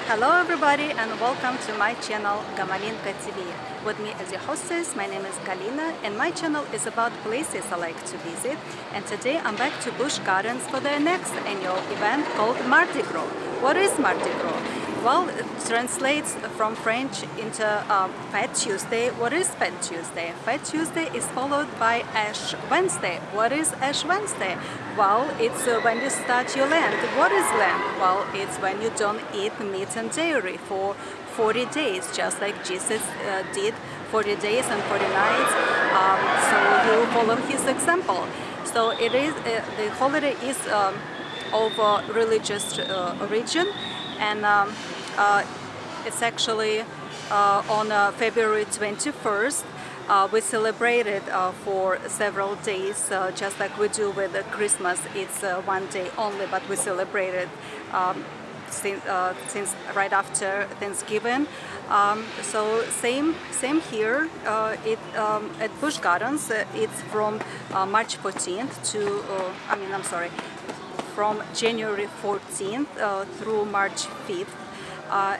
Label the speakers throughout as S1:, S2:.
S1: Hello everybody and welcome to my channel Gamalinka TV. With me as your hostess, my name is Galina and my channel is about places I like to visit, and today I'm back to Busch Gardens for their next annual event called Mardi Gras. What is Mardi Gras? Well, it translates from French into Fat Tuesday. What is Fat Tuesday? Fat Tuesday is followed by Ash Wednesday. What is Ash Wednesday? Well, it's when you start your Lent. What is Lent? Well, it's when you don't eat meat and dairy for 40 days, just like Jesus did 40 days and 40 nights. So you follow his example. So it is the holiday is of religious origin, and it's actually on February 21st. We celebrate it for several days, just like we do with Christmas. It's one day only, but we celebrate it since right after Thanksgiving. So same here. At Busch Gardens, it's from March 14th to from January 14th through March 5th.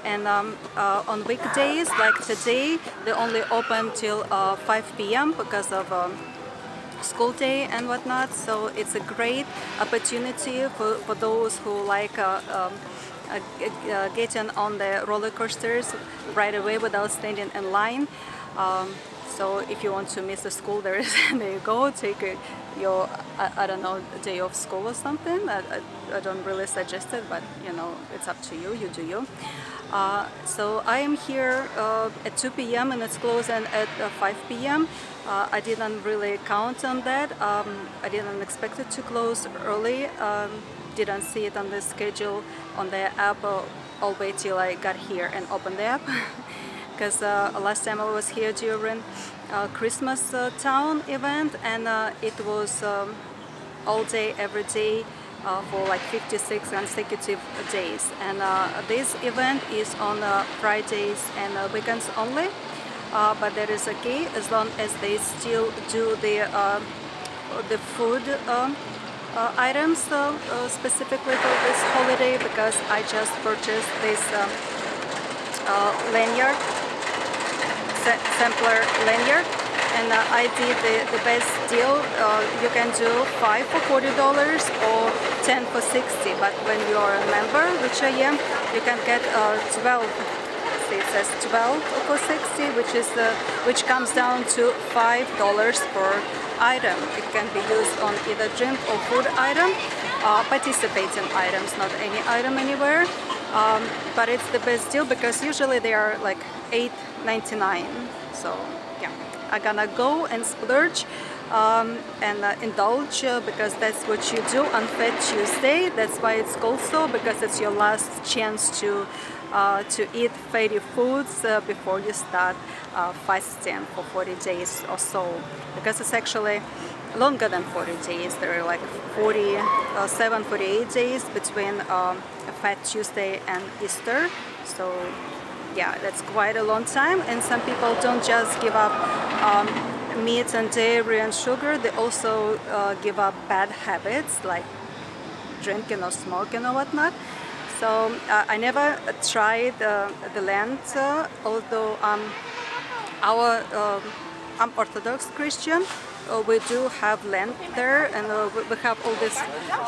S1: And on weekdays like today, they only open till 5 p.m. because of school day and whatnot. So it's a great opportunity for those who like getting on the roller coasters right away without standing in line. So if you want to miss the school, there you go. Take your I don't know, day of school or something. I don't really suggest it, but you know, it's up to you. You do you. So I am here at 2 p.m. and it's closing at 5 p.m. I didn't really count on that. I didn't expect it to close early. Didn't see it on the schedule on the app. I'll wait till I got here and open the app. Because last time I was here during Christmas town event, and it was all day, every day for like 56 consecutive days. And this event is on Fridays and weekends only, but there is a key as long as they still do the food items specifically for this holiday, because I just purchased this lanyard, sampler lanyard, and I did the best deal. You can do 5 for $40 or 10 for $60, but when you are a member, which I am, you can get 12. See, it says 12 for $60, which comes down to $5 per item. It can be used on either drink or food item, participating items, not any item anywhere. But it's the best deal because usually they are like $8.99. So yeah, I'm gonna go and splurge and indulge because that's what you do on Fat Tuesday. That's why it's called so, because it's your last chance to eat fatty foods before you start fasting for 40 days or so. Because it's actually longer than 40 days. There are like 47, 48 days between Fat Tuesday and Easter. So yeah, that's quite a long time. And some people don't just give up meat and dairy and sugar. They also give up bad habits like drinking or smoking or whatnot. So I never tried the Lent, although I'm Orthodox Christian. We do have Lent there, and we have all these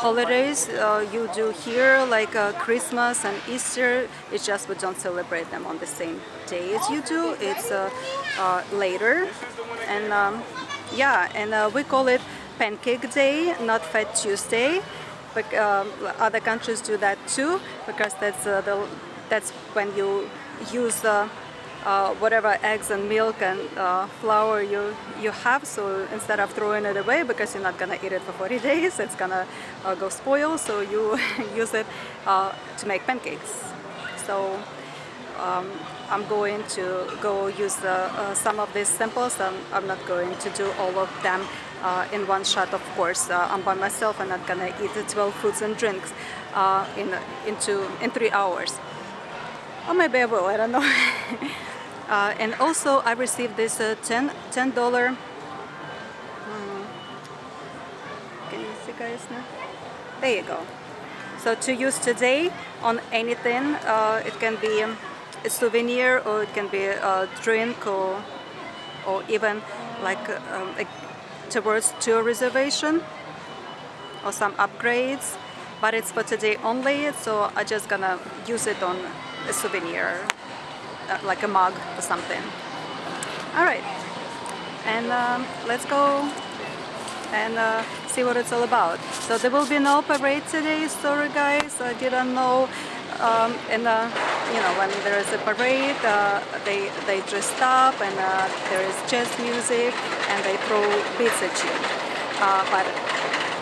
S1: holidays you do here, like Christmas and Easter. It's just we don't celebrate them on the same day as you do. It's later, and yeah, and we call it Pancake Day, not Fat Tuesday. But other countries do that too, because that's when you use whatever eggs and milk and flour you have. So instead of throwing it away, because you're not gonna eat it for 40 days, it's gonna go spoil. So you use it to make pancakes. So I'm going to go use some of these samples. I'm not going to do all of them in one shot, of course. I'm by myself. I'm not gonna eat 12 foods and drinks in 3 hours. Or maybe I will, I don't know. And also I received this $10. Can you see guys now? There you go. So to use today on anything, it can be a souvenir, or it can be a drink, or even like towards tour reservation or some upgrades. But it's for today only, so I'm just gonna use it on a souvenir, like a mug or something. All right, and let's go and see what it's all about. So there will be no parade today, sorry guys, I didn't know. And you know, when there is a parade, they dressed up, and there is jazz music, and they throw beads at you. But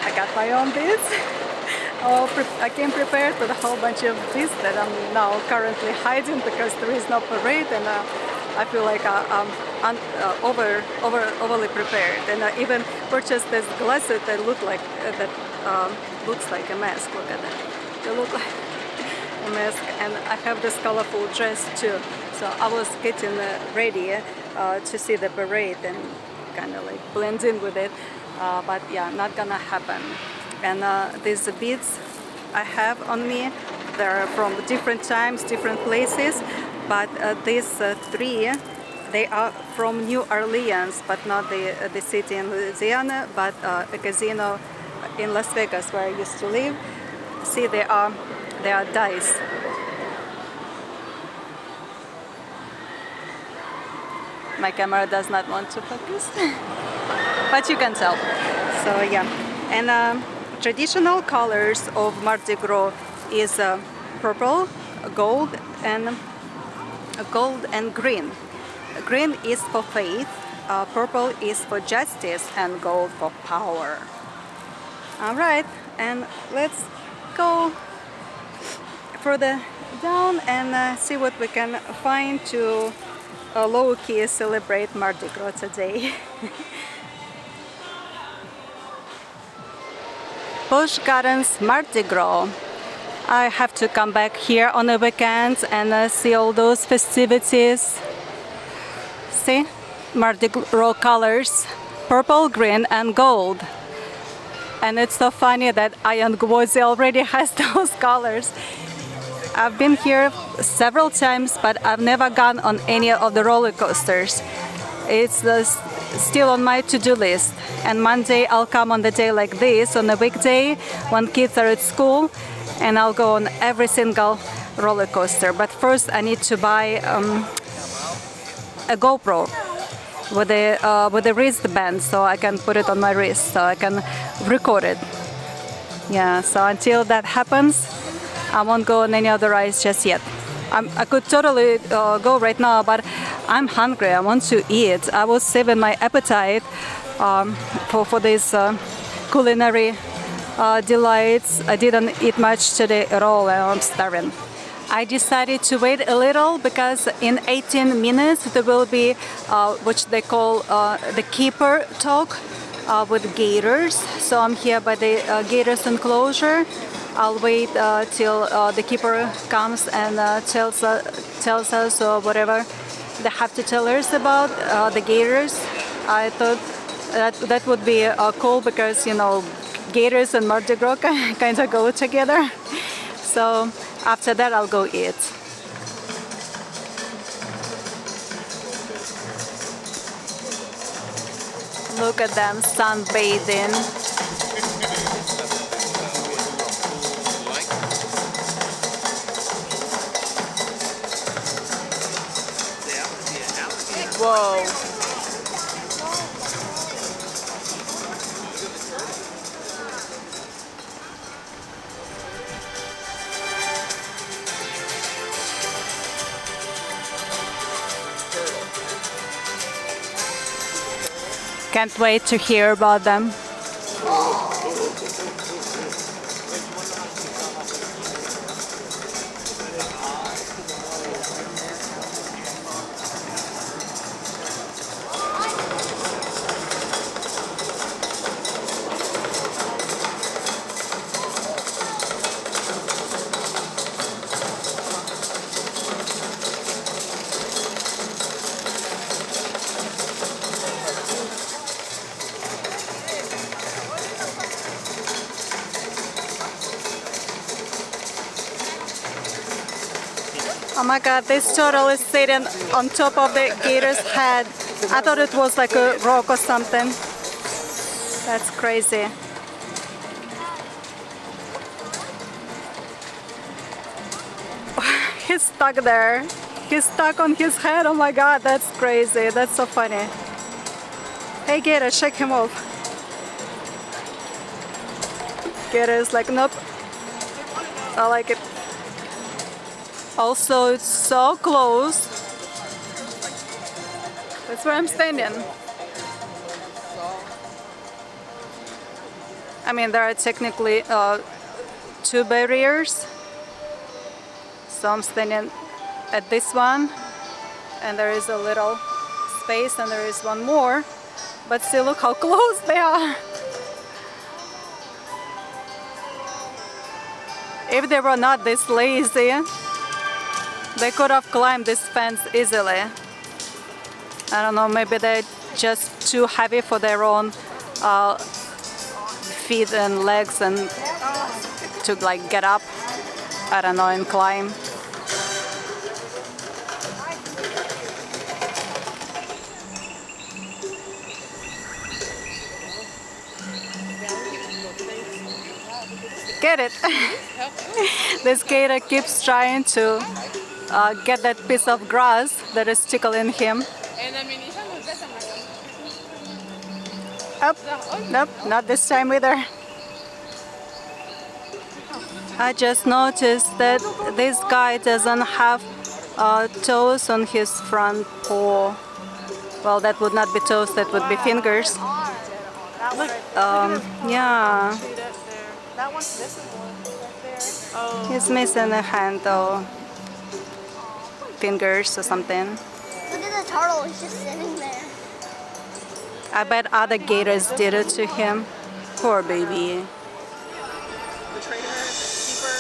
S1: I got my own beads. I came prepared with a whole bunch of beads that I'm now currently hiding because there is no parade, and I feel like I'm overly prepared. And I even purchased these glasses that look like looks like a mask. Look at that. They look like a mask, and I have this colorful dress too. So I was getting ready to see the parade and kind of like blend in with it. But yeah, not gonna happen. And these beads I have on me, they're from different times, different places. But these three, they are from New Orleans, but not the city in Louisiana, but a casino in Las Vegas where I used to live. See, they are dice. My camera does not want to focus, but you can tell. So yeah, and traditional colors of Mardi Gras is purple, gold, and green. Green is for faith, purple is for justice, and gold for power. All right, and let's go further down and see what we can find to low-key celebrate Mardi Gras today. Busch Gardens Mardi Gras. I have to come back here on the weekends and see all those festivities. See? Mardi Gras colors, purple, green, and gold. And it's so funny that Iron Gwozi already has those colors. I've been here several times, but I've never gone on any of the roller coasters. It's still on my to-do list. And Monday I'll come on the day like this, on a weekday when kids are at school, and I'll go on every single roller coaster. But first I need to buy a GoPro with a wristband, so I can put it on my wrist, so I can record it. Yeah, so until that happens, I won't go on any other rides just yet. I could totally go right now, but I'm hungry. I want to eat. I was saving my appetite for these culinary delights. I didn't eat much today at all, and I'm starving. I decided to wait a little because in 18 minutes there will be which they call the keeper talk with gators. So I'm here by the gators enclosure. I'll wait till the keeper comes and tells us whatever they have to tell us about the gators. I thought that would be cool because, you know, gators and Mardi Gras kind of go together. So after that I'll go eat. Look at them sunbathing. Whoa. Can't wait to hear about them. Oh my god, this turtle is sitting on top of the gator's head. I thought it was like a rock or something. That's crazy. He's stuck there. He's stuck on his head. Oh my god, that's crazy. That's so funny. Hey gator, shake him off. Gator is like, nope. I like it. Also, it's so close. That's where I'm standing. I mean, there are technically 2 barriers. So I'm standing at this one, and there is a little space, and there is one more. But still, look how close they are. If they were not this lazy, they could have climbed this fence easily. I don't know, maybe they're just too heavy for their own feet and legs and to like get up, I don't know, and climb. Get it? This gator keeps trying to get that piece of grass that is tickling him. Up. Nope, not this time either. I just noticed that this guy doesn't have toes on his front paw. Well, that would not be toes, that would be fingers. Yeah.
S2: That one's missing one right there. Oh.
S1: He's missing a hand though. Fingers or something.
S3: Look at the turtle, he's just sitting there.
S1: I bet other gators did it to him. Poor baby.
S2: The trainer, the keeper.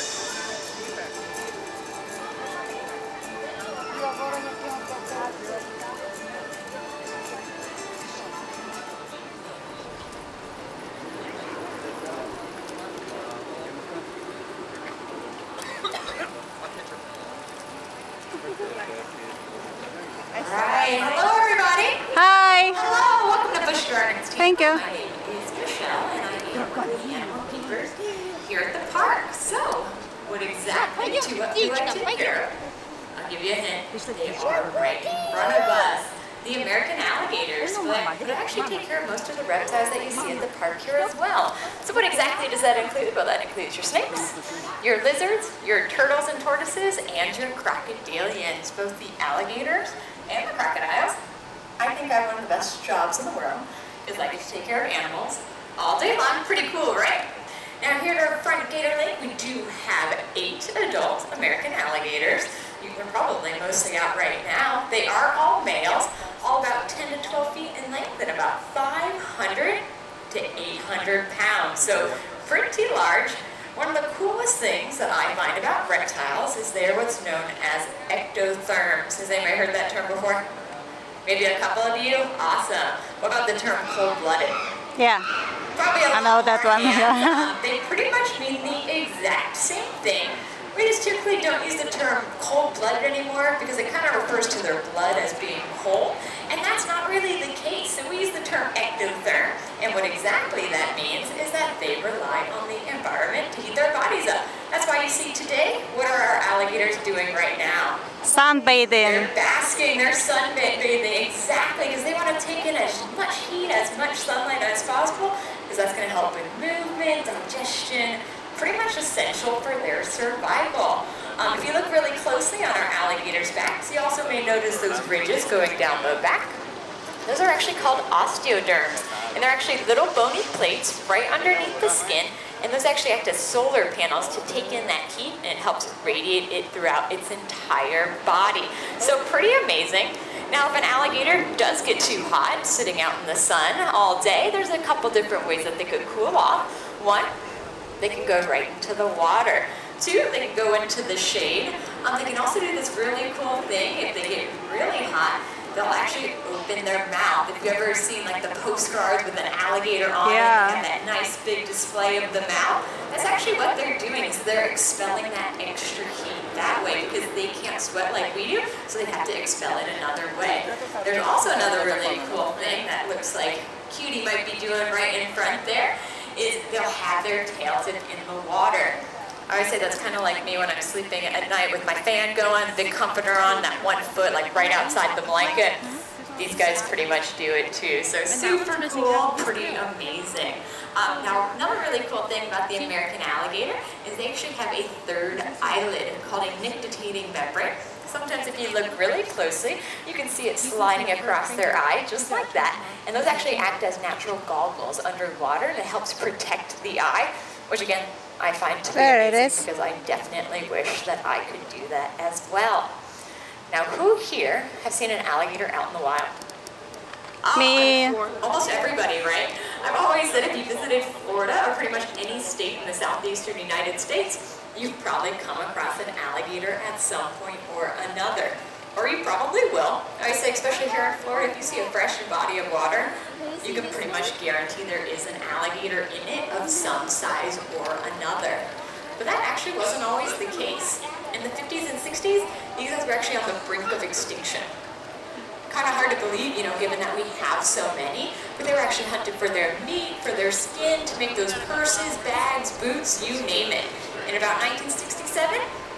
S4: Alright, hello everybody.
S1: Hi.
S4: Hello, welcome to Busch Gardens.
S1: Thank you.
S4: My name is Michelle and I am one of the animal keepers here at the park. So, what exactly do I take care of? I'll give you a hint. They are right in front of us. The American alligators, but they actually take care of most of the reptiles that you see at the park here as well. So what exactly does that include? Well, that includes your snakes, your lizards, your turtles and tortoises, and your crocodilians, both the alligators and the crocodiles. I think I have one of the best jobs in the world, is I get to take care of animals all day long. Pretty cool, right? Now here at our front Gator Lake, we do have 8 adult American alligators. They're probably mostly out right now. They are all males, all about 10 to 12 feet in length and about 500 to 800 pounds. So pretty large. One of the coolest things that I find about reptiles is they're what's known as ectotherms. Has anybody heard that term before? Maybe a couple of you? Awesome. What about the term cold-blooded?
S1: Yeah.
S4: Probably
S1: I know that one.
S4: They pretty much mean the exact same thing. We just typically don't use the term cold-blooded anymore because it kind of refers to their blood as being cold, and that's not really the case. So we use the term ectotherm, and what exactly that means is that they rely on the environment to heat their bodies up. That's why you see today, what are our alligators doing right now?
S1: Sunbathing.
S4: They're basking, they're sunbathing, exactly, because they want to take in as much heat, as much sunlight as possible, because that's going to help with movement, digestion, pretty much essential for their survival. If you look really closely on our alligators' backs, you also may notice those ridges going down the back. Those are actually called osteoderms, and they're actually little bony plates right underneath the skin, and those actually act as solar panels to take in that heat, and it helps radiate it throughout its entire body. So pretty amazing. Now, if an alligator does get too hot sitting out in the sun all day, there's a couple different ways that they could cool off. One, they can go right into the water. 2, they can go into the shade. They can also do this really cool thing. If they get really hot, they'll actually open their mouth. If you've ever seen like the postcards with an alligator on it and that nice big display of the mouth, that's actually what they're doing. Is they're expelling that extra heat that way. because they can't sweat like we do, so they have to expel it another way. There's also another really cool thing that looks like Cutie might be doing right in front there, is they'll have their tail tip in the water. I always say that's kind of like me when I'm sleeping at night with my fan going, big comforter on, that 1 foot like right outside the blanket. These guys pretty much do it too, so super cool, pretty amazing. Now, another really cool thing about the American alligator is they actually have a third eyelid called a nictitating membrane. Sometimes if you look really closely, you can see it sliding across their eye, just like that. And those actually act as natural goggles underwater that helps protect the eye, which again, I find to be amazing because I definitely wish that I could do that as well. Now, who here has seen an alligator out in the wild?
S1: Me.
S4: Almost everybody, right? I've always said if you visited Florida or pretty much any state in the southeastern United States, you've probably come across an alligator at some point or another. Or you probably will. I say, especially here in Florida, if you see a fresh body of water, you can pretty much guarantee there is an alligator in it of some size or another. But that actually wasn't always the case. In the 50s and 60s, these guys were actually on the brink of extinction. Kind of hard to believe, given that we have so many, but they were actually hunted for their meat, for their skin, to make those purses, bags, boots, you name it. In about 1967,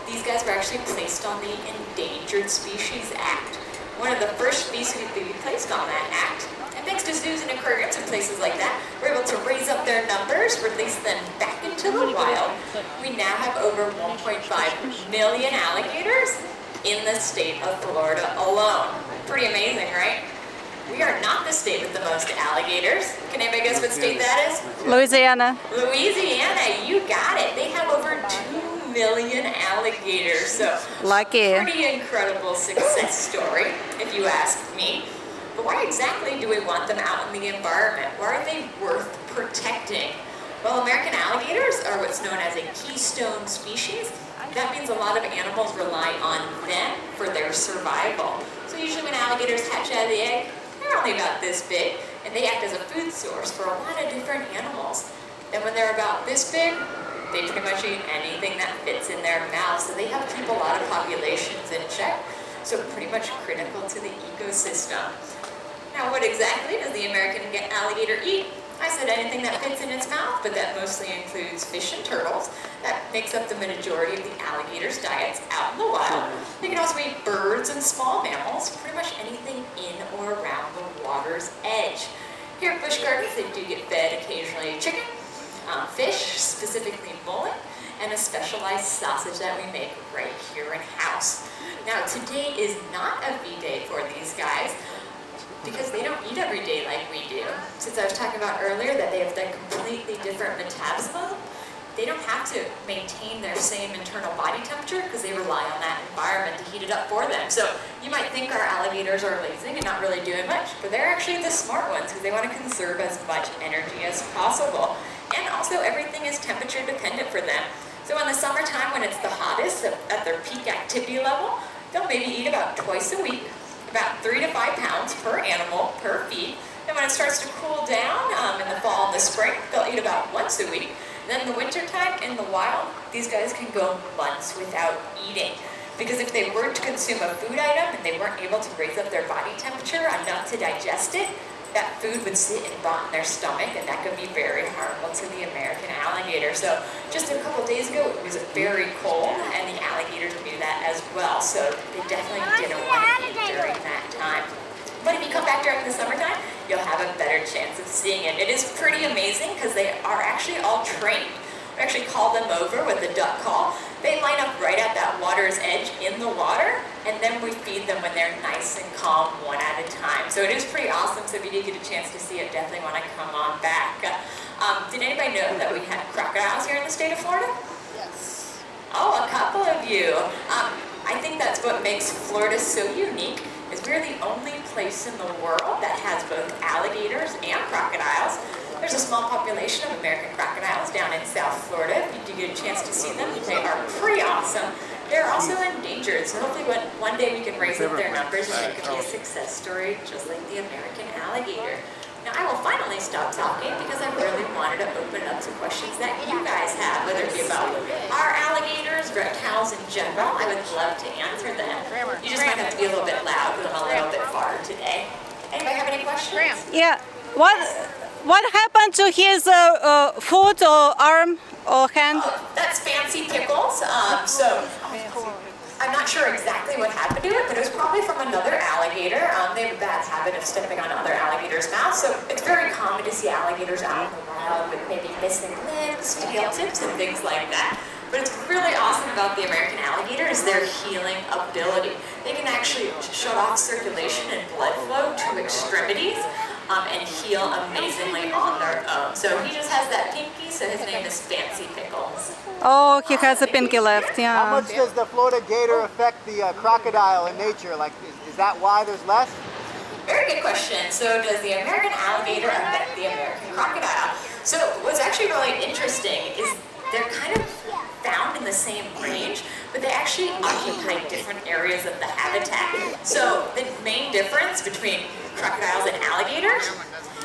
S4: these guys were actually placed on the Endangered Species Act. One of the first species to be placed on that act. And thanks to zoos and aquariums and places like that, we're able to raise up their numbers, release them back into the wild. We now have over 1.5 million alligators in the state of Florida alone. Pretty amazing, right? We are not the state with the most alligators. Can anybody guess what state that is?
S1: Louisiana.
S4: Louisiana, you got it. They have over 2 million alligators. So,
S1: Lucky.
S4: pretty incredible success story, if you ask me. But why exactly do we want them out in the environment? Why are they worth protecting? Well, American alligators are what's known as a keystone species. That means a lot of animals rely on them for their survival. So usually when alligators hatch out of the egg, they're only about this big, and they act as a food source for a lot of different animals. Then when they're about this big, they pretty much eat anything that fits in their mouth, so they help keep a lot of populations in check. So pretty much critical to the ecosystem. Now, what exactly does the American alligator eat? I said anything that fits in its mouth, but that mostly includes fish and turtles. That makes up the majority of the alligator's diets out in the wild. They can also eat birds and small mammals, pretty much anything in or around the water's edge. Here at Busch Gardens, they do get fed occasionally chicken, fish, specifically mullet, and a specialized sausage that we make right here in-house. Now, today is not a feed day for these guys, because they don't eat every day like we do. Since I was talking about earlier that they have that completely different metabolism, they don't have to maintain their same internal body temperature because they rely on that environment to heat it up for them. So you might think our alligators are lazy and not really doing much, but they're actually the smart ones because they want to conserve as much energy as possible. And also everything is temperature dependent for them. So in the summertime when it's the hottest, at their peak activity level, they'll maybe eat about twice a week, about 3 to 5 pounds per animal per feed. And when it starts to cool down in the fall and the spring, they'll eat about once a week. Then in the wintertime, in the wild, these guys can go months without eating. Because if they were to consume a food item and they weren't able to raise up their body temperature enough to digest it, that food would sit and rot in their stomach, and that could be very harmful to the American alligator. So just a couple days ago, it was very cold, and the alligators knew that as well. So they definitely didn't want to eat during that time. But if you come back during the summertime, you'll have a better chance of seeing it. It is pretty amazing because they are actually all trained. We actually call them over with a duck call. They line up right at that water's edge in the water, and then we feed them when they're nice and calm, one at a time. So it is pretty awesome. So if you did get a chance to see it, definitely want to come on back. Did anybody know that we had crocodiles here in the state of Florida?
S3: Yes.
S4: Oh, a couple of you. I think that's what makes Florida so unique, is we're the only place in the world that has both alligators and crocodiles. There's a small population of American crocodiles down in South Florida. If you do get a chance to see them, they are pretty awesome. They're also endangered, so hopefully one day we can raise up their numbers and it could be a success story just like the American alligator. Now I will finally stop talking because I really wanted to open it up to questions that you guys have, whether it be about our alligators, reptiles in general. I would love to answer them. You just might have to be a little bit loud because I'm a little bit far today. Anybody have any questions?
S1: Yeah. What happened to his foot or arm or hand?
S4: That's Fancy Pickles. So I'm not sure exactly what happened to it, but it was probably from another alligator. They have a bad habit of stepping on other alligators' mouths, so it's very common to see alligators out in the wild with maybe missing limbs, tail tips, and things like that. But it's really awesome about the American alligator is their healing ability. They can actually shut off circulation and blood flow to extremities and heal amazingly on their own. So he just has that pinky, so his name is Fancy Pickles.
S1: Oh, he has a pinky left,
S5: How
S1: yeah.
S5: much does the Florida gator affect the crocodile in nature? Like, is that why there's less?
S4: Very good question. So does the American alligator affect the American crocodile? So what's actually really interesting is they're kind of found in the same range, but they actually occupy different areas of the habitat. So the main difference between crocodiles and alligators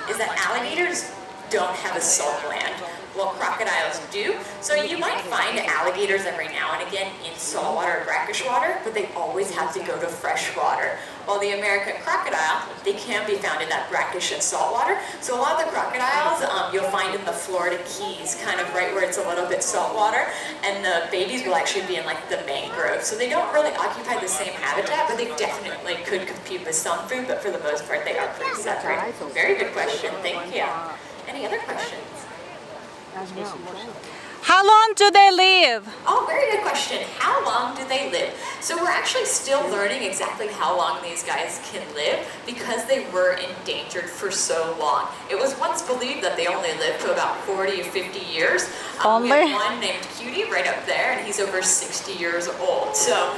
S4: is that alligators don't have a salt gland, while crocodiles do. So you might find alligators every now and again in saltwater or brackish water, but they always have to go to fresh water. While the American crocodile, they can be found in that brackish and salt water. So a lot of the crocodiles you'll find in the Florida Keys, kind of right where it's a little bit saltwater, and the babies will actually be in like the mangrove. So they don't really occupy the same habitat, but they definitely could compete with some food, but for the most part they are pretty separate. Very good question, thank you. Any other questions?
S1: How long do they live?
S4: Oh, very good question. How long do they live? So we're actually still learning exactly how long these guys can live because they were endangered for so long. It was once believed that they only lived to about 40 or 50 years.
S1: Only?
S4: We have one named Cutie right up there, and he's over 60 years old. So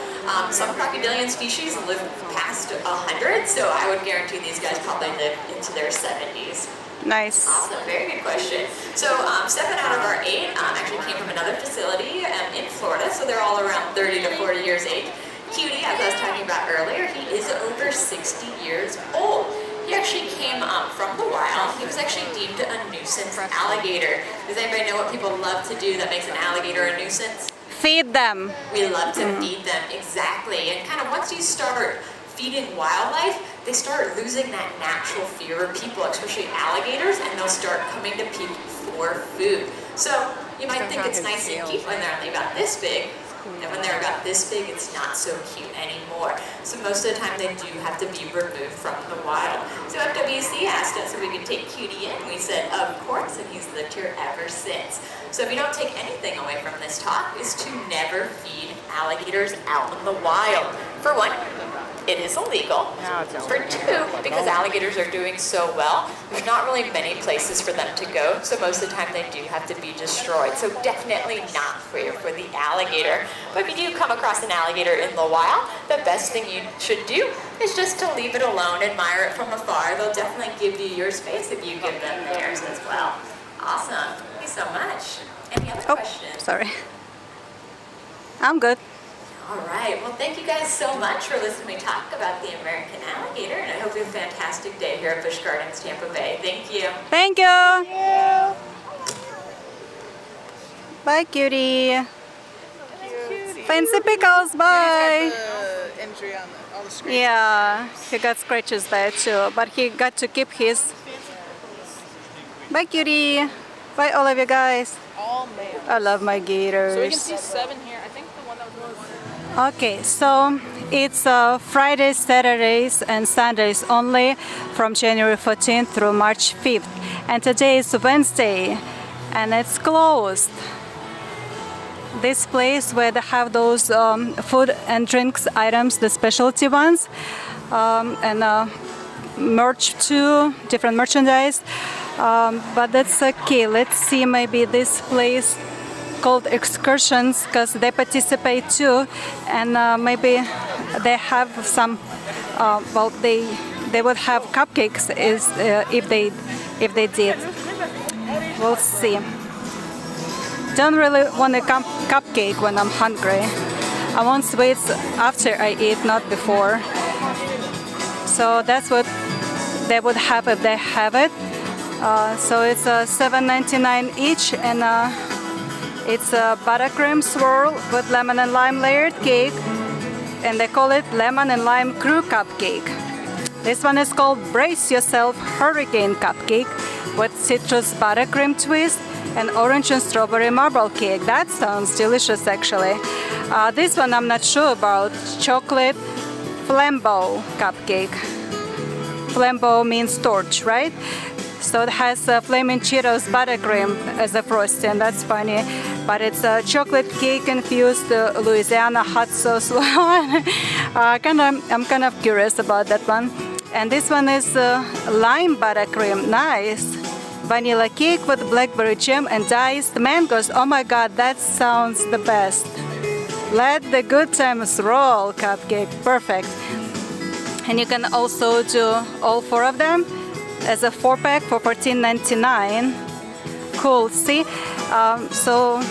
S4: some crocodilian species live past 100, so I would guarantee these guys probably live into their 70s.
S1: Nice.
S4: Awesome, very good question. So 7 out of our 8 actually came from another facility in Florida, so they're all around 30 to 40 years age. Cutie, as I was talking about earlier, he is over 60 years old. He actually came from the wild. He was actually deemed a nuisance alligator. Does anybody know what people love to do that makes an alligator a nuisance?
S1: Feed them.
S4: We love to feed them, exactly. And kind of once you start feeding wildlife, they start losing that natural fear of people, especially alligators, and they'll start coming to people for food. So you might think it's nice and cute when they're only about this big, and when they're about this big, it's not so cute anymore. So most of the time, they do have to be removed from the wild. So FWC asked us if we could take Cutie in. We said, of course, and he's lived here ever since. So if you don't take anything away from this talk, is to never feed alligators out in the wild. For one, it is illegal. For two, because alligators are doing so well, there's not really many places for them to go, so most of the time they do have to be destroyed. So definitely not fair for the alligator. But if you do come across an alligator in the wild, the best thing you should do is just to leave it alone, admire it from afar. They'll definitely give you your space if you give them theirs as well. Awesome. Thank you so much. Any other questions?
S1: Sorry. I'm good.
S4: All right. Well, thank you guys so much for listening to me talk about the American alligator, and I hope you have a fantastic day here at Busch Gardens, Tampa Bay. Thank you.
S1: Thank you. Bye, Cutie. Fancy Pickles, bye.
S2: Injury on all the screens.
S1: Yeah, he got scratches there too, but he got to keep his. Bye, Cutie. Bye, all of you guys.
S2: All male.
S1: I love my
S2: So we can
S1: gators.
S2: see 7 here. I think the one that was
S1: Okay, so it's Fridays, Saturdays, and Sundays only from January 14th through March 5th. And today is Wednesday, and it's closed. This place where they have those food and drinks items, the specialty ones, and merch too, different merchandise. But that's okay. Let's see, maybe this place called excursions, because they participate too, and maybe they have some. Well, they would have cupcakes if they did. We'll see. Don't really want a cupcake when I'm hungry. I want sweets after I eat, not before. So that's what they would have if they have it. So it's $7.99 each, and it's a buttercream swirl with lemon and lime layered cake, and they call it lemon and lime crew cupcake. This one is called Brace Yourself Hurricane Cupcake with citrus buttercream twist and orange and strawberry marble cake. That sounds delicious, actually. This one I'm not sure about. Chocolate flambeau cupcake. Flambeau means torch, right? So it has flaming Cheetos buttercream as a frosting. That's funny. But it's a chocolate cake infused Louisiana hot sauce. I'm kind of curious about that one. And this one is lime buttercream. Nice. Vanilla cake with blackberry jam and diced mangoes. Oh my god, that sounds the best. Let the good times roll cupcake. Perfect. And you can also do all four of them as a 4-pack for $14.99. Cool. See, so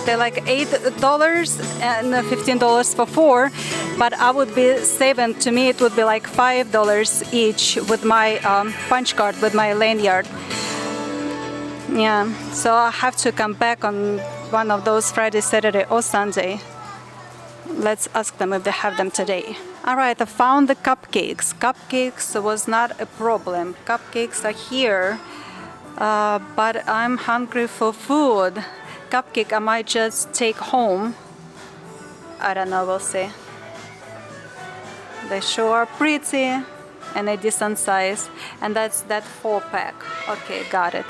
S1: they're like $8 and $15 for 4, but I would be saving. To me, it would be like $5 each with my punch card, with my lanyard. Yeah. So I have to come back on one of those Friday, Saturday, or Sunday. Let's ask them if they have them today. Alright, I found the cupcakes. Cupcakes was not a problem. Cupcakes are here, but I'm hungry for food. Cupcake I might just take home. I don't know, we'll see. They sure are pretty and a decent size. And that's that 4-pack. Okay, got it.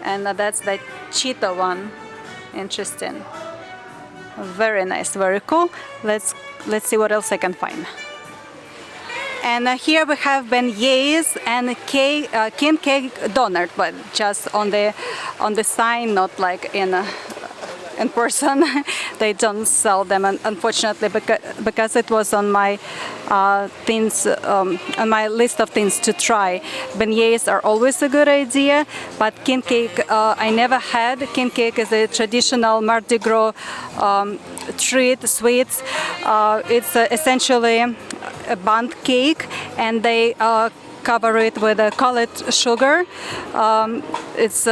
S1: And that's that Cheeto one. Interesting. Very nice, very cool. Let's see what else I can find. And here we have beignets and king cake donut, but just on the sign, not like in person. They don't sell them, unfortunately, because it was on my things, on my list of things to try. Beignets are always a good idea, but king cake I never had. King cake is a traditional Mardi Gras treat, sweets. It's essentially a bundt cake, and they cover it with colored sugar. It's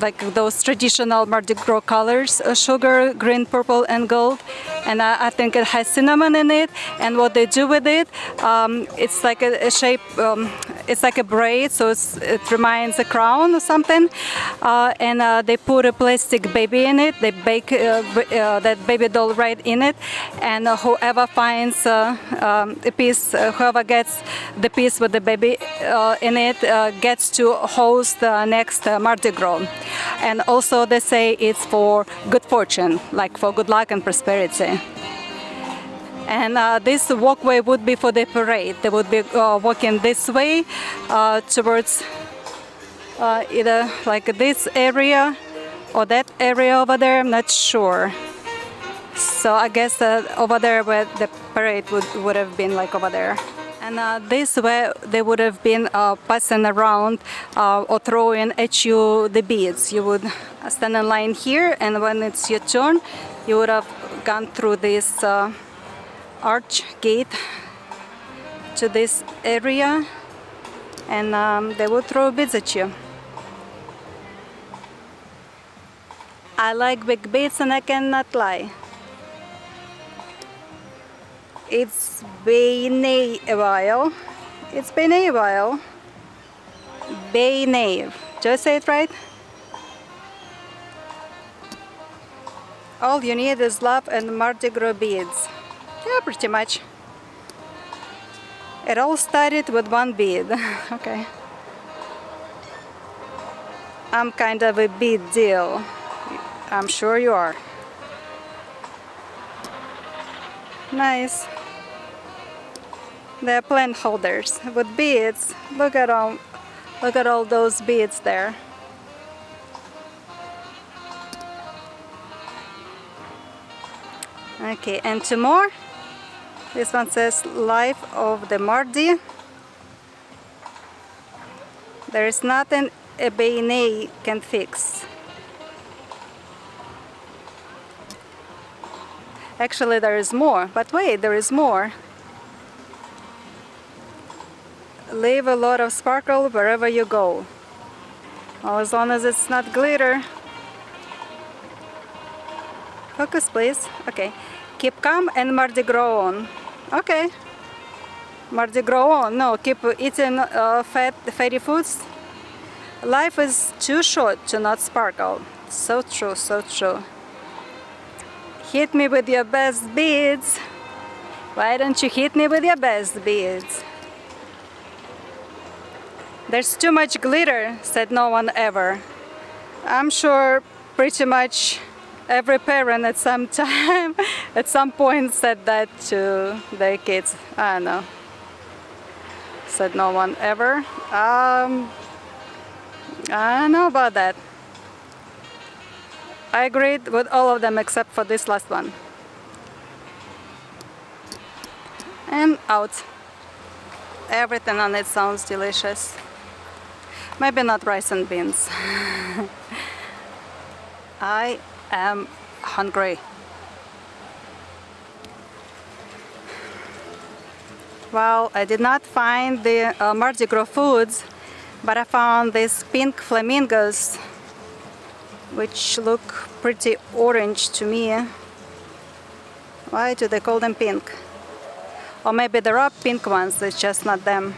S1: like those traditional Mardi Gras colors, sugar, green, purple, and gold. And I think it has cinnamon in it. And what they do with it, it's like a shape, it's like a braid, so it reminds a crown or something. And they put a plastic baby in it. They bake that baby doll right in it. And whoever finds a piece, whoever gets the piece with the baby in it gets to host the next Mardi Gras. And also they say it's for good fortune, like for good luck and prosperity. And this walkway would be for the parade. They would be walking this way towards either like this area or that area over there. I'm not sure. So I guess over there where the parade would have been, like over there. And this way they would have been passing around or throwing at you the beads. You would stand in line here, and when it's your turn, you would have gone through this arch gate to this area, and they would throw beads at you. I like big beads, and I cannot lie. It's been a while. It's been a while. Did I say it right? All you need is love and Mardi Gras beads. Yeah, pretty much. It all started with one bead. Okay. I'm kind of a bead deal. I'm sure you are. Nice. They're plant holders with beads. Look at all those beads there. Okay, and two more. This one says Life of the Mardi. There is nothing a beignet can fix. Actually, there is more, but wait, there is more. Leave a lot of sparkle wherever you go. Oh, as long as it's not glitter. Focus, please. Okay. Keep calm and Mardi Gras on. Okay. Mardi Gras on. No, keep eating fatty foods. Life is too short to not sparkle. So true, so true. Hit me with your best beads. Why don't you hit me with your best beads? There's too much glitter, said no one ever. I'm sure pretty much every parent at some time, at some point said that to their kids. I don't know. Said no one ever. I don't know about that. I agreed with all of them except for this last one. And out. Everything on it sounds delicious. Maybe not rice and beans. I am hungry. Well, I did not find the Mardi Gras foods, but I found these pink flamingos, which look pretty orange to me. Why do they call them pink? Or maybe there are pink ones, it's just not them.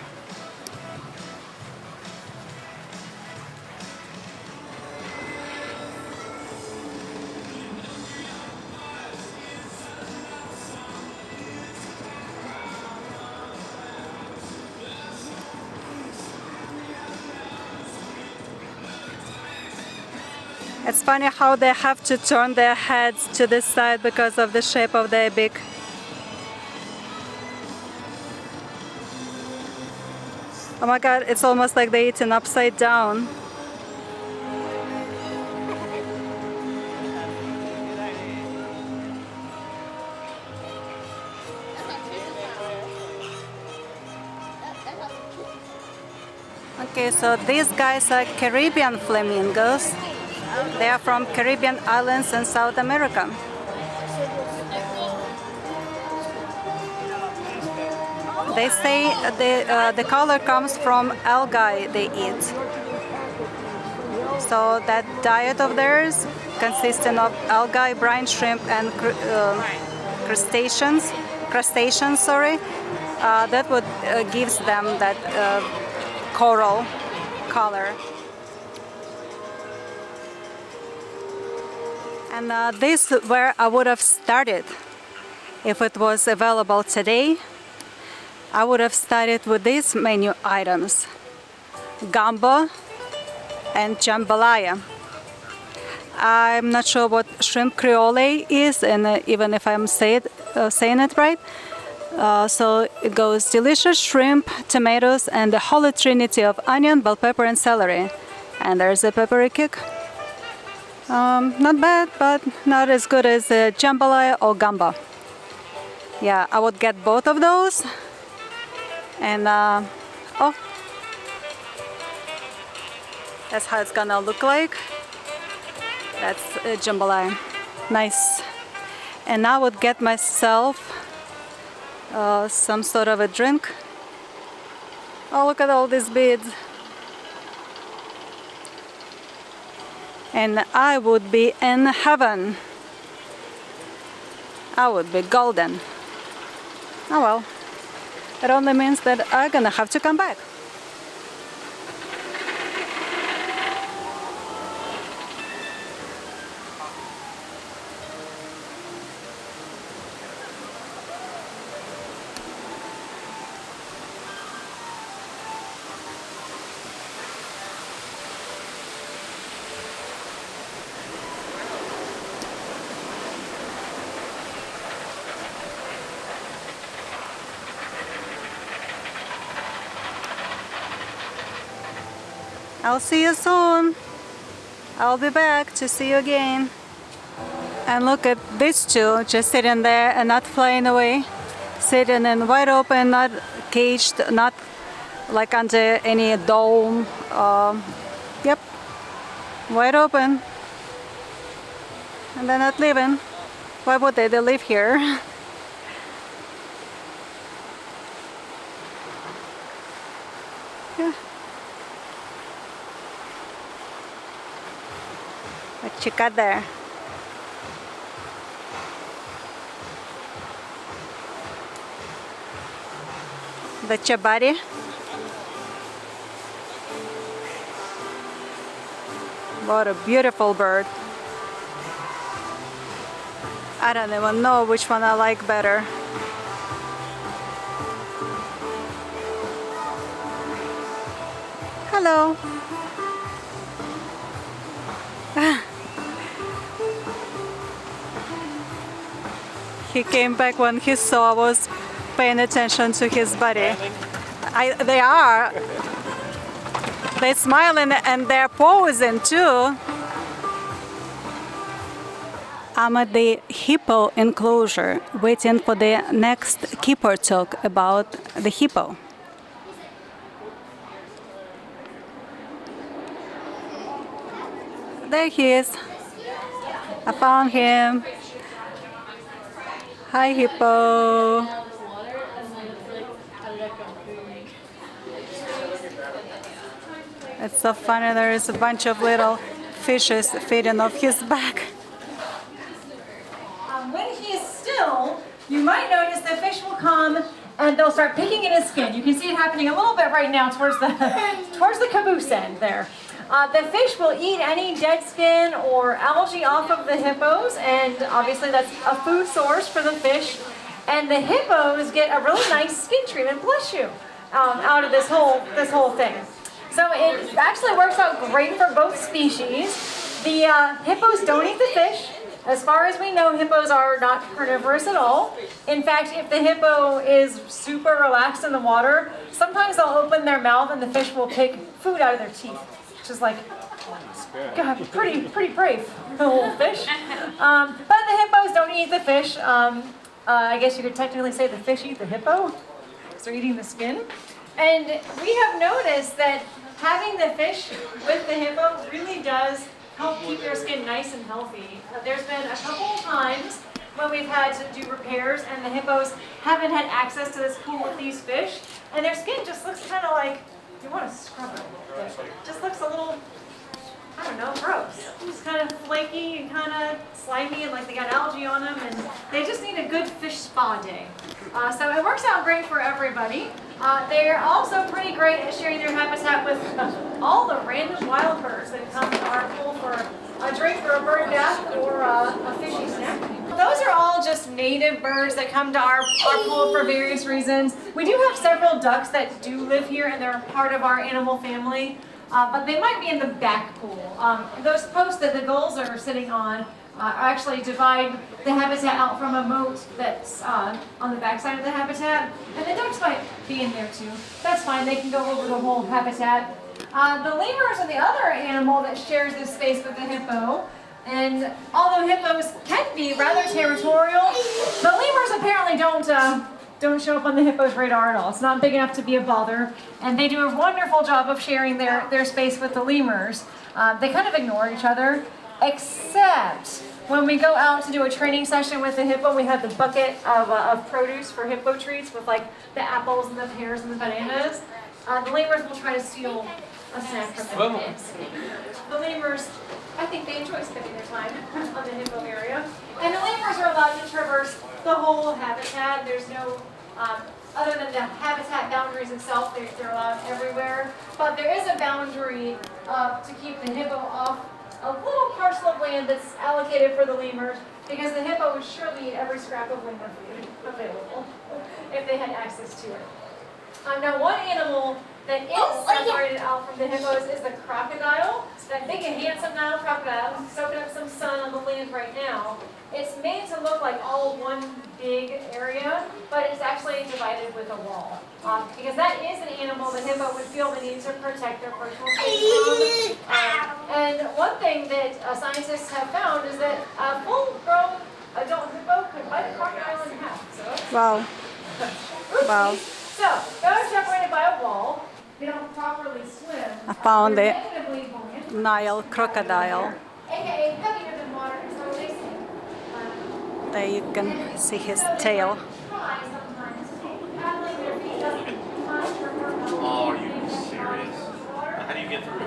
S1: It's funny how they have to turn their heads to the side because of the shape of their beak. Oh my god, it's almost like they're eating upside down. Okay, so these guys are Caribbean flamingos. They are from Caribbean islands in South America. They say the color comes from algae they eat. So that diet of theirs, consisting of algae, brine shrimp, and crustaceans, that would gives them that coral color. And this is where I would have started if it was available today. I would have started with these menu items: gumbo and jambalaya. I'm not sure what shrimp creole is, and even if I'm saying it right. So it goes delicious shrimp, tomatoes, and the holy trinity of onion, bell pepper, and celery. And there's a peppery kick. Not bad, but not as good as jambalaya or gumbo. Yeah, I would get both of those. And oh, that's how it's gonna look like. That's jambalaya. Nice. And I would get myself some sort of a drink. Oh, look at all these beads. And I would be in heaven. I would be golden. Oh well. It only means that I'm gonna have to come back. I'll see you soon. I'll be back to see you again. And look at these two just sitting there and not flying away. Sitting in wide open, not caged, not like under any dome. Yep, wide open. And they're not leaving. Why would they? They live here. Yeah. you got there? The chabari. What a beautiful bird. I don't even know which one I like better. Hello. He came back when he saw I was paying attention to his body. They are. They're smiling and they're posing too. I'm at the hippo enclosure waiting for the next keeper talk about the hippo. There he is. I found him. Hi, hippo. It's so funny. There is a bunch of little fishes feeding off his back.
S6: When he is still, you might notice the fish will come and they'll start picking at his skin. You can see it happening a little bit right now towards the caboose end there. The fish will eat any dead skin or algae off of the hippos, and obviously that's a food source for the fish. And the hippos get a really nice skin treatment, bless you, out of this whole thing. So it actually works out great for both species. The hippos don't eat the fish. As far as we know, hippos are not carnivorous at all. In fact, if the hippo is super relaxed in the water, sometimes they'll open their mouth and the fish will pick food out of their teeth. Which is like, God, pretty brave, the little fish. But the hippos don't eat the fish. I guess you could technically say the fish eat the hippo, because they're eating the skin. And we have noticed that having the fish with the hippo really does help keep their skin nice and healthy. There's been a couple of times when we've had to do repairs and the hippos haven't had access to this pool with these fish, and their skin just looks kind of like, you want to scrub it a little bit. Just looks a little, I don't know, gross. Just kind of flaky and kind of slimy and like they got algae on them, and they just need a good fish spa day. So it works out great for everybody. They're also pretty great at sharing their habitat with all the random wild birds that come to our pool for a drink or a bird bath or a fishy snack. Those are all just native birds that come to our pool for various reasons. We do have several ducks that do live here and they're part of our animal family, but they might be in the back pool. Those posts that the gulls are sitting on actually divide the habitat out from a moat that's on the backside of the habitat, and the ducks might be in there too. That's fine, they can go over the whole habitat. The lemurs are the other animal that shares this space with the hippo, and although hippos can be rather territorial, the lemurs apparently don't show up on the hippo's radar at all. It's not big enough to be a bother, and they do a wonderful job of sharing their space with the lemurs. They kind of ignore each other, except when we go out to do a training session with the hippo, we have the bucket of produce for hippo treats with like the apples and the pears and the bananas. The lemurs will try to steal a snack from them. The lemurs, I think they enjoy spending their time on the hippo area. And the lemurs are allowed to traverse the whole habitat. There's no, other than the habitat boundaries itself, they're allowed everywhere. But there is a boundary to keep the hippo off a little parcel of land that's allocated for the lemurs, because the hippo would surely eat every scrap of lemur food available if they had access to it. Now, one animal that is separated out from the hippos is the crocodile. That big and handsome Nile crocodile is soaking up some sun on the land right now. It's made to look like all one big area, but it's actually divided with a wall. Because that is an animal the hippo would feel the need to protect their personal space from. And one thing that scientists have found is that a full-grown adult hippo could bite a crocodile in half. So,
S1: Wow. Wow.
S6: So, they're separated by a wall. They don't properly swim.
S1: I found
S6: They're
S1: it.
S6: negatively buoyant.
S1: Nile crocodile.
S6: AKA heavier than water, so they sink.
S1: There you can see his tail.
S7: Oh, are you serious? How do you get through?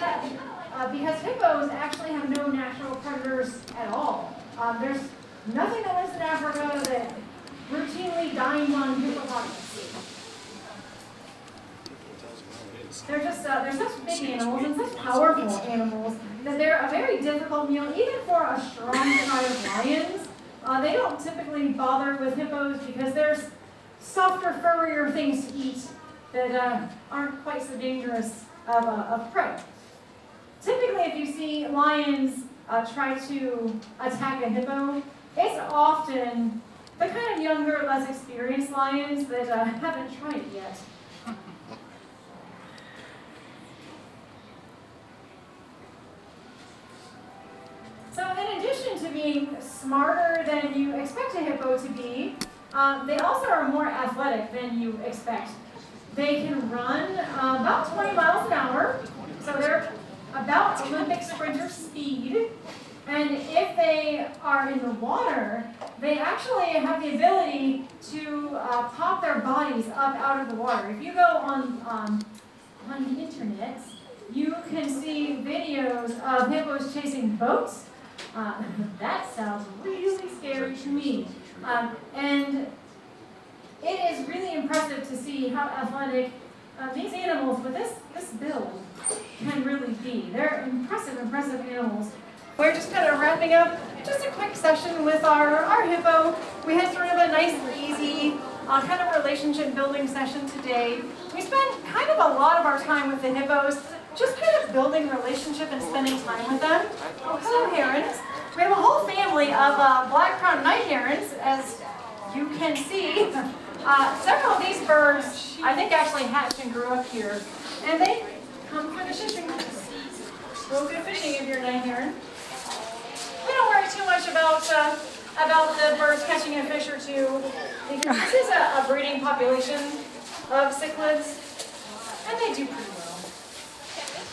S6: that because hippos actually have no natural predators at all. There's nothing that lives in Africa that routinely dines on hippopotamus. They're such big animals and such powerful animals that they're a very difficult meal, even for a strong tribe of lions. They don't typically bother with hippos because there's softer, furrier things to eat that aren't quite so dangerous of prey. Typically, if you see lions try to attack a hippo, it's often the kind of younger, less experienced lions that haven't tried it yet. So in addition to being smarter than you expect a hippo to be, they also are more athletic than you expect. They can run about 20 miles an hour, so they're about Olympic sprinter speed. And if they are in the water, they actually have the ability to pop their bodies up out of the water. If you go on the internet, you can see videos of hippos chasing boats. That sounds really scary to me. And it is really impressive to see how athletic these animals with this build can really be. They're impressive animals. We're just kind of wrapping up just a quick session with our hippo. We had sort of a nice, easy kind of relationship building session today. We spent kind of a lot of our time with the hippos, just kind of building relationship and spending time with them. Oh, hello, herons. We have a whole family of black-crowned night herons, as you can see. Several of these birds, I think, actually hatched and grew up here. And they come for the fishing. Go good fishing if you're a night heron. We don't worry too much about the birds catching a fish or two, because this is a breeding population of cichlids, and they do pretty well.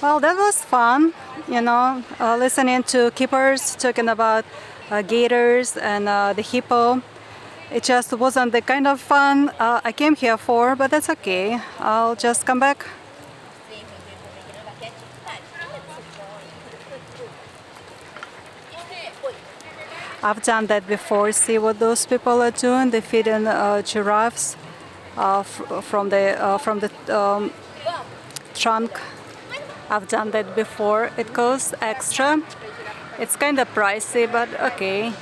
S1: Well, that was fun, you know, listening to keepers talking about gators and the hippo. It just wasn't the kind of fun I came here for, but that's okay. I'll just come back. I've done that before. See what those people are doing? They're feeding giraffes from the trunk. I've done that before. It costs extra. It's kind of pricey, but okay.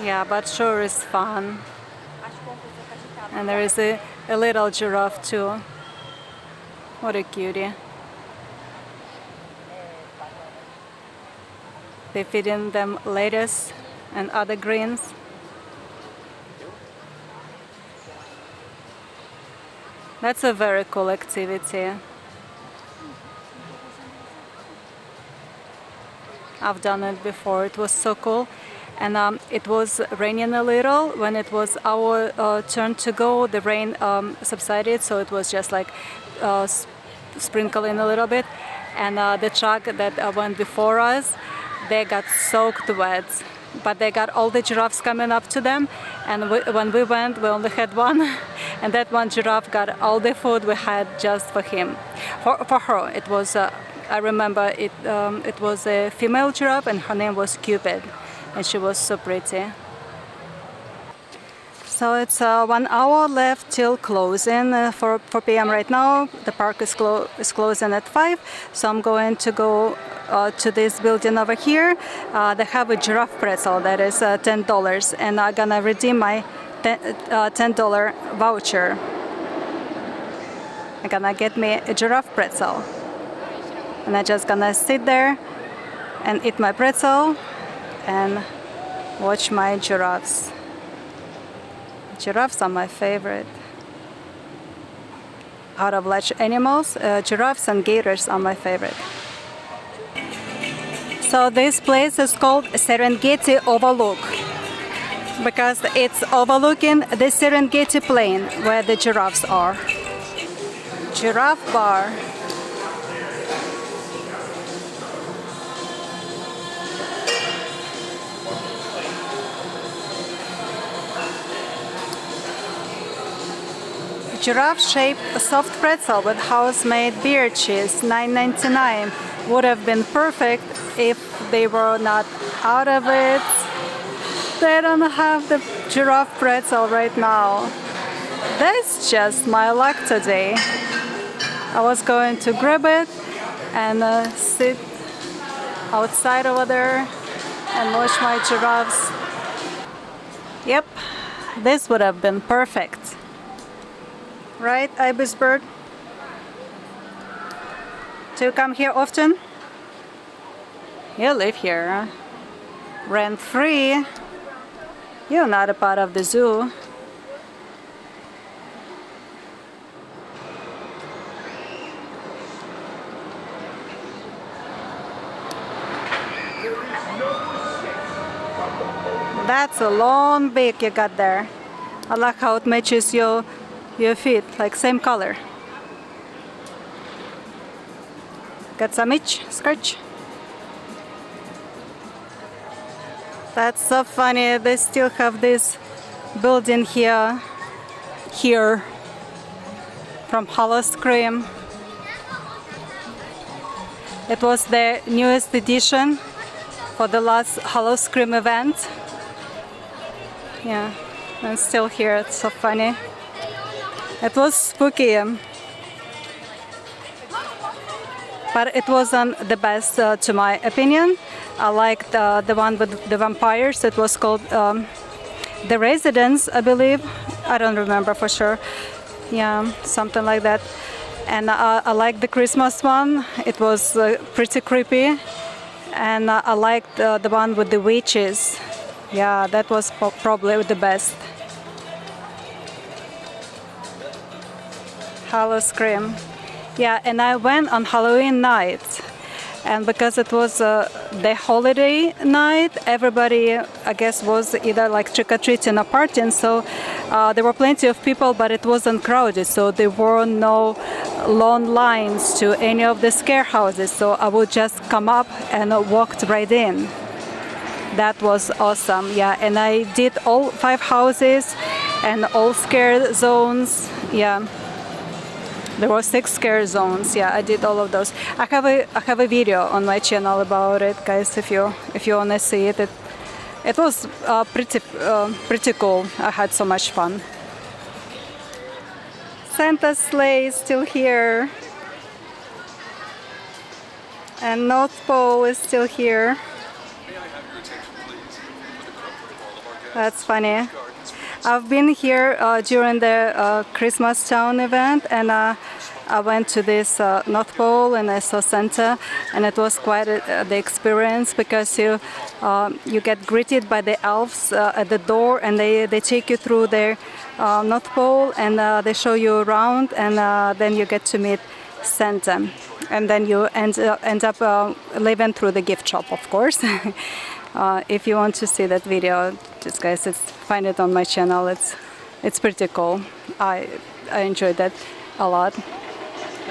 S1: Yeah, but sure is fun. And there is a little giraffe too. What a cutie. They're feeding them lettuce and other greens. That's a very cool activity. I've done it before. It was so cool. And it was raining a little. When it was our turn to go, the rain subsided, so it was just like sprinkling a little bit. And the truck that went before us, they got soaked wet. But they got all the giraffes coming up to them. And when we went, we only had one. And that one giraffe got all the food we had just for him. For her, it was, I remember it was a female giraffe, and her name was Cupid. And she was so pretty. So it's 1 hour left till closing. 4 p.m. right now. The park is closing at 5. So I'm going to go to this building over here. They have a giraffe pretzel that is $10, and I'm gonna redeem my $10 voucher. I'm gonna get me a giraffe pretzel, and I'm just gonna sit there and eat my pretzel and watch my giraffes. Giraffes are my favorite. Out of large animals, giraffes and gators are my favorite. So this place is called Serengeti Overlook because it's overlooking the Serengeti Plain where the giraffes are. Giraffe bar. giraffe-shaped soft pretzel with house-made beer cheese, $9.99. Would have been perfect if they were not out of it. They don't have the giraffe pretzel right now. That's just my luck today. I was going to grab it and sit outside over there and watch my giraffes. Yep, this would have been perfect. Right, Ibis bird? Do you come here often? You live here, rent-free. You're not a part of the zoo. That's a long beak you got there. I like how it matches your feet, like same color. Got some itch, scratch. That's so funny. They still have this building here from Howl-O-Scream. It was the newest edition for the last Howl-O-Scream event. Yeah, and still here. It's so funny. It was spooky, but it wasn't the best to my opinion. I liked the one with the vampires. It was called The Residence, I believe. I don't remember for sure. Yeah, something like that. And I liked the Christmas one. It was pretty creepy. And I liked the one with the witches. Yeah, that was probably the best. Howl-O-Scream. Yeah, and I went on Halloween night. And because it was the holiday night, everybody, I guess, was either like trick-or-treating or partying. So there were plenty of people, but it wasn't crowded. So there were no long lines to any of the scare houses. So I would just come up and walked right in. That was awesome. Yeah, and I did all 5 houses and all scare zones. Yeah. There were 6 scare zones. Yeah, I did all of those. I have a video on my channel about it, guys. If you want to see it, it was pretty cool. I had so much fun. Santa's sleigh is still here, and North Pole is still here. That's funny. I've been here during the Christmas Town event, and I went to this North Pole and I saw Santa, and it was quite the experience because you get greeted by the elves at the door, and they take you through their North Pole, and they show you around, and then you get to meet Santa, and then you end up living through the gift shop, of course. If you want to see that video, just guys, find it on my channel. It's pretty cool. I enjoyed that a lot.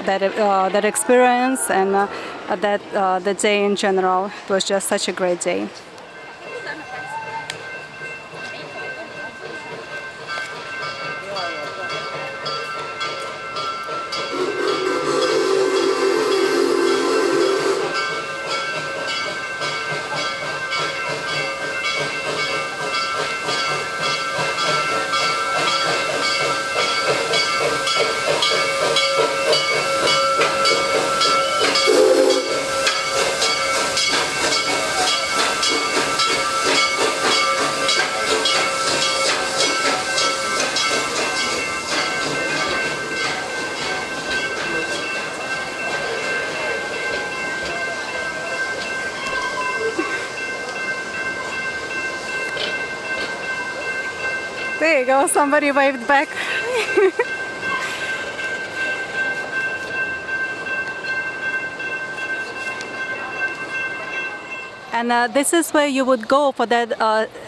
S1: That experience and the day in general. It was just such a great day. There you go, somebody waved back. And this is where you would go for that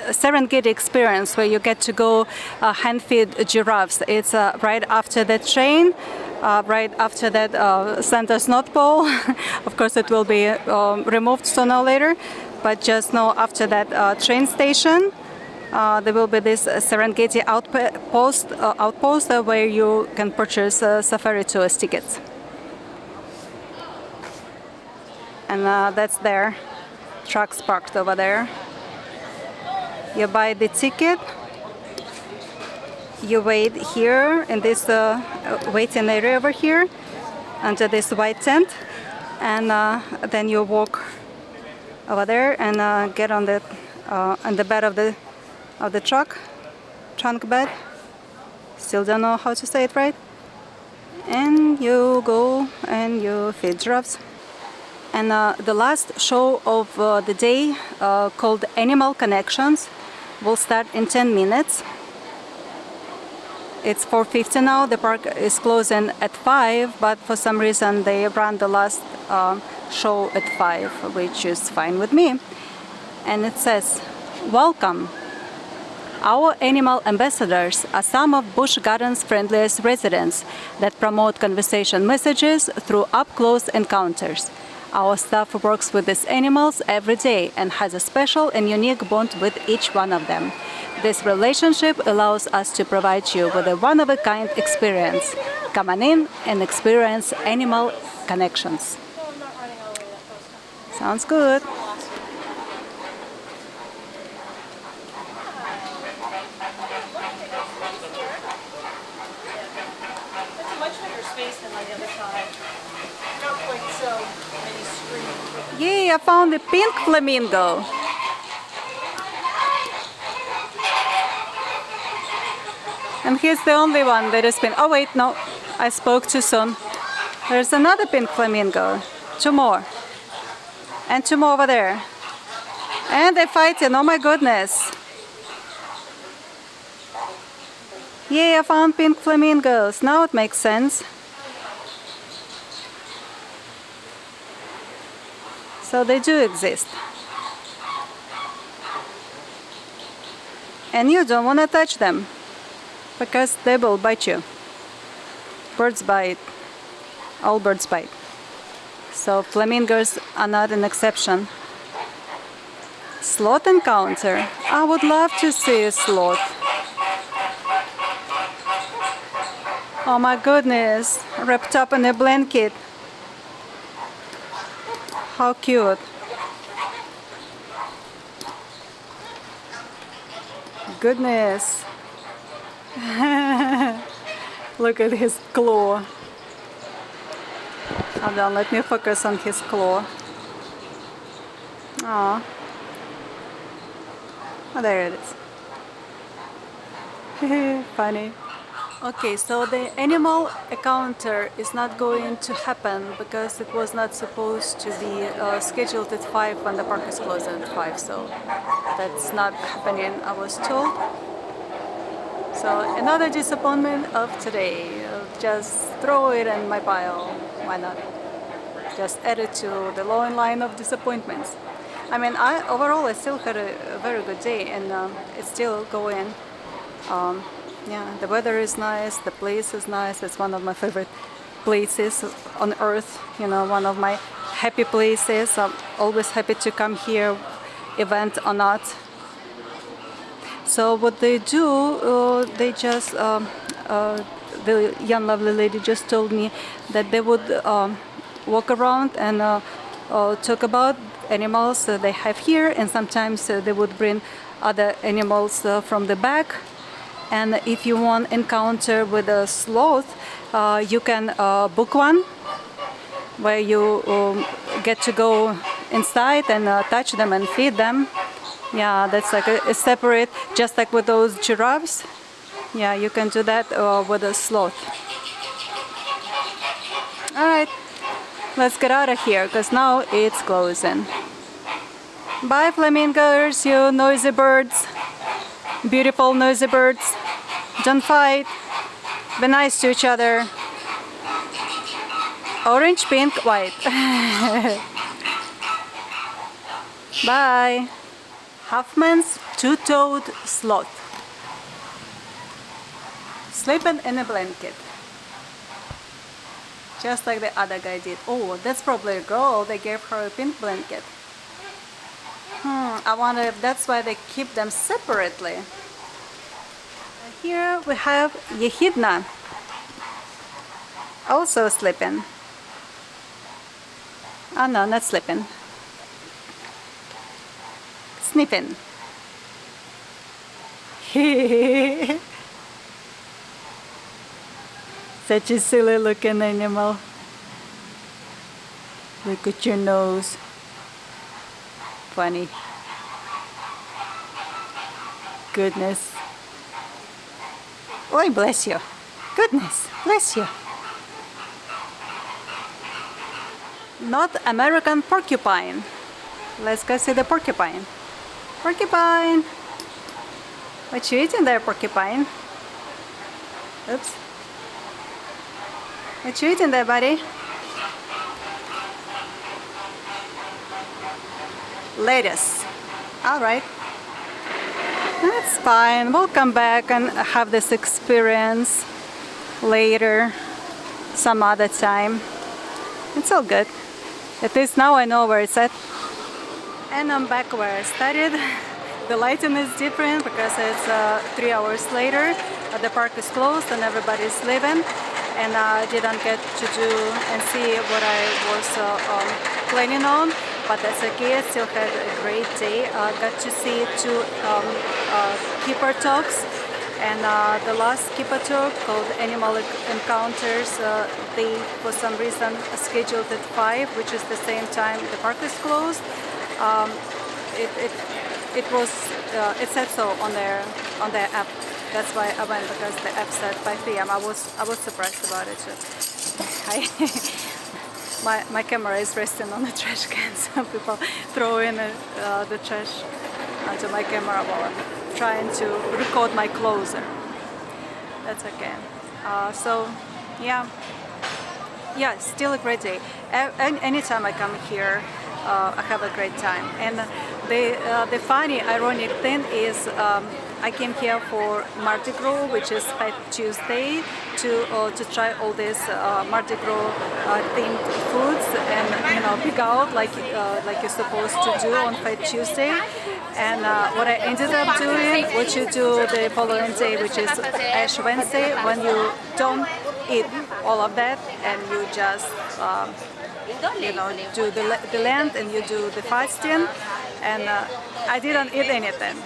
S1: Serengeti experience, where you get to go hand-feed giraffes. It's right after the train, right after that Santa's North Pole. Of course, it will be removed sooner or later, but just know after that train station, there will be this Serengeti outpost where you can purchase safari tourist tickets. And that's there. Trucks parked over there. You buy the ticket. You wait here in this waiting area over here under this white tent, and then you walk over there and get on the bed of the trunk bed. Still don't know how to say it right. And you go and you feed giraffes. And the last show of the day, called Animal Connections, will start in 10 minutes. It's 4:50 now. The park is closing at 5, but for some reason they run the last show at 5, which is fine with me. And it says, "Welcome. Our animal ambassadors are some of Busch Gardens' friendliest residents that promote conversation messages through up-close encounters. Our staff works with these animals every day and has a special and unique bond with each one of them. This relationship allows us to provide you with a one-of-a-kind experience. Come on in and experience animal connections." Sounds good.
S6: It's a much bigger space than on the other side. Not quite so many screens.
S1: Yay, I found the pink flamingo. And he's the only one that has been. Oh wait, no, I spoke too soon. There's another pink flamingo. 2 more. And 2 more over there. And they're fighting, oh my goodness. Yay, I found pink flamingos. Now it makes sense. So they do exist. And you don't want to touch them, because they will bite you. Birds bite. All birds bite. So flamingos are not an exception. Sloth encounter. I would love to see a sloth. Oh my goodness, wrapped up in a blanket. How cute. Goodness. Look at his claw. Hold on, let me focus on his claw. Aww. Oh, there it is. Funny. Okay, so the animal encounter is not going to happen because it was not supposed to be scheduled at 5 when the park is closed at 5, so that's not happening, I was told. So another disappointment of today. Just throw it in my pile. Why not? Just add it to the long line of disappointments. I mean, overall I still had a very good day, and it's still going. Yeah, the weather is nice, the place is nice. It's one of my favorite places on earth, you know, one of my happy places. I'm always happy to come here, event or not. So what they do, they just, the young lovely lady just told me that they would walk around and talk about animals they have here, and sometimes they would bring other animals from the back. And if you want encounter with a sloth, you can book one where you get to go inside and touch them and feed them. Yeah, that's like a separate, just like with those giraffes. Yeah, you can do that with a sloth. All right, let's get out of here because now it's closing. Bye, flamingos, you noisy birds. Beautiful noisy birds. Don't fight. Be nice to each other. Orange, pink, white. Bye. Huffman's two-toed sloth. Sleeping in a blanket. Just like the other guy did. Oh, that's probably a girl. They gave her a pink blanket. I wonder if that's why they keep them separately. Here we have Echidna, also sleeping. Oh no, not sleeping. Sniffing. Such a silly looking animal. Look at your nose. Funny. Goodness. Oh, bless you. Goodness, bless you. North American porcupine. Let's go see the porcupine. Porcupine. What you eating there, porcupine? Oops. What you eating there, buddy? Lettuce. All right. That's fine. We'll come back and have this experience later, some other time. It's all good. At least now I know where it's at. And I'm back where I started. The lighting is different because it's 3 hours later. The park is closed and everybody's leaving. And I didn't get to do and see what I was planning on. But that's okay. I still had a great day. I got to see 2 keeper talks. And the last keeper talk called Animal Encounters, they for some reason scheduled at 5, which is the same time the park is closed. It said so on their app. That's why I went, because the app said 5 p.m. I was surprised about it too. My camera is resting on the trash can. Some people throw in the trash onto my camera while I'm trying to record my closer. That's okay. So yeah, still a great day. Anytime I come here, I have a great time. And the funny, ironic thing is, I came here for Mardi Gras, which is Fat Tuesday, to try all these Mardi Gras themed foods and pick out like you're supposed to do on Fat Tuesday. And what I ended up doing, what you do the following day, which is Ash Wednesday, when you don't eat all of that and you just do the Lent and you do the fasting. And I didn't eat anything.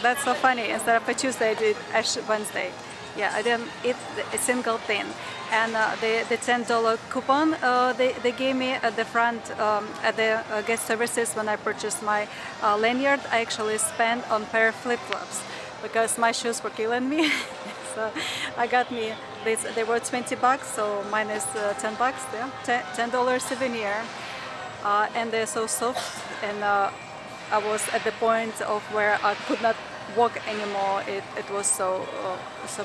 S1: That's so funny. Instead of a Tuesday, I did Ash Wednesday. Yeah, I didn't eat a single thing. And the $10 coupon they gave me at the front at the guest services when I purchased my lanyard, I actually spent on pair of flip-flops because my shoes were killing me. So I got me this. They were $20, so minus $10. Yeah, $10 souvenir. And they're so soft, and I was at the point of where I could not walk anymore. It was so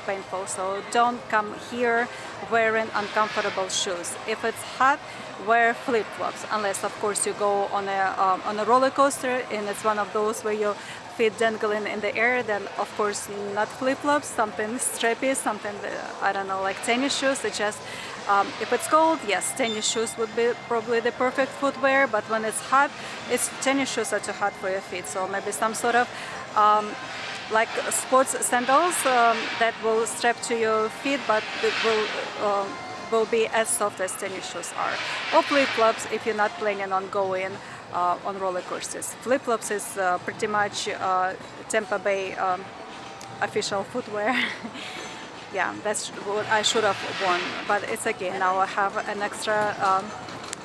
S1: painful. So don't come here wearing uncomfortable shoes. If it's hot, wear flip-flops, unless of course you go on a roller coaster and it's one of those where your feet dangling in the air. Then of course not flip-flops, something strappy, something I don't know, like tennis shoes. It's just if it's cold, yes, tennis shoes would be probably the perfect footwear, but when it's hot, tennis shoes are too hot for your feet. So maybe some sort of like sports sandals that will strap to your feet, but it will be as soft as tennis shoes are. Or flip-flops if you're not planning on going on roller coasters. Flip-flops is pretty much Tampa Bay official footwear. Yeah, that's what I should have worn, but it's okay. Now I have an extra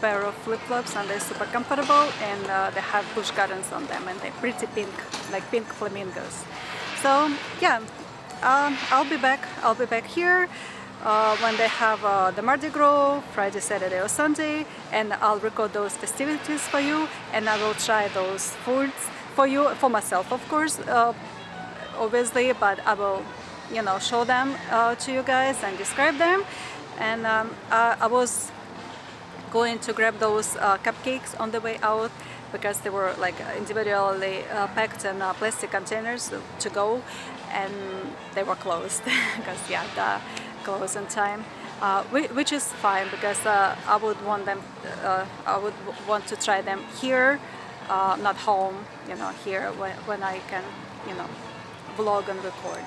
S1: pair of flip-flops and they're super comfortable, and they have Busch Gardens on them and they're pretty pink, like pink flamingos. So yeah, I'll be back here when they have the Mardi Gras, Friday, Saturday or Sunday, and I'll record those festivities for you, and I will try those foods for you, for myself of course, obviously, but I will show them to you guys and describe them. And I was going to grab those cupcakes on the way out because they were like individually packed in plastic containers to go, and they were closed because the closing time, which is fine because I would want to try them here not home, here when I can, vlog and record.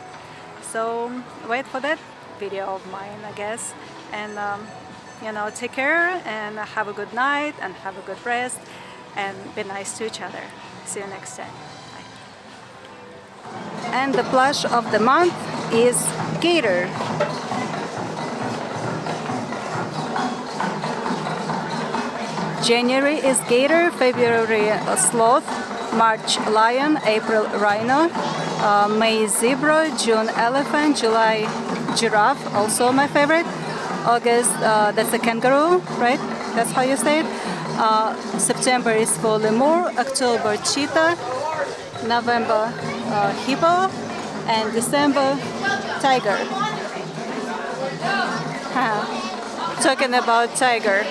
S1: So wait for that video of mine, I guess. And take care and have a good night and have a good rest and be nice to each other. See you next time. Bye. And the plush of the month is gator. January is gator, February sloth, March lion, April rhino, May zebra, June elephant, July giraffe, also my favorite, August that's a kangaroo, right? That's how you say it. September is for lemur, October cheetah, November hippo, and December tiger. Talking about tiger.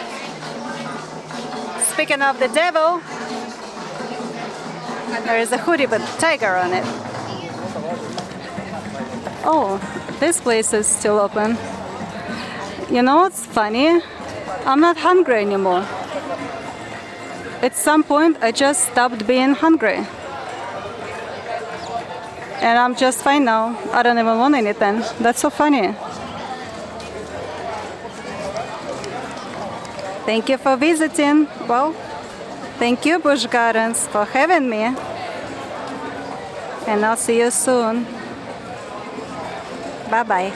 S1: Speaking of the devil, there is a hoodie with tiger on it. Oh, this place is still open. You know what's funny? I'm not hungry anymore. At some point, I just stopped being hungry. And I'm just fine now. I don't even want anything. That's so funny. Thank you for visiting. Well, thank you, Busch Gardens, for having me. And I'll see you soon. Bye-bye.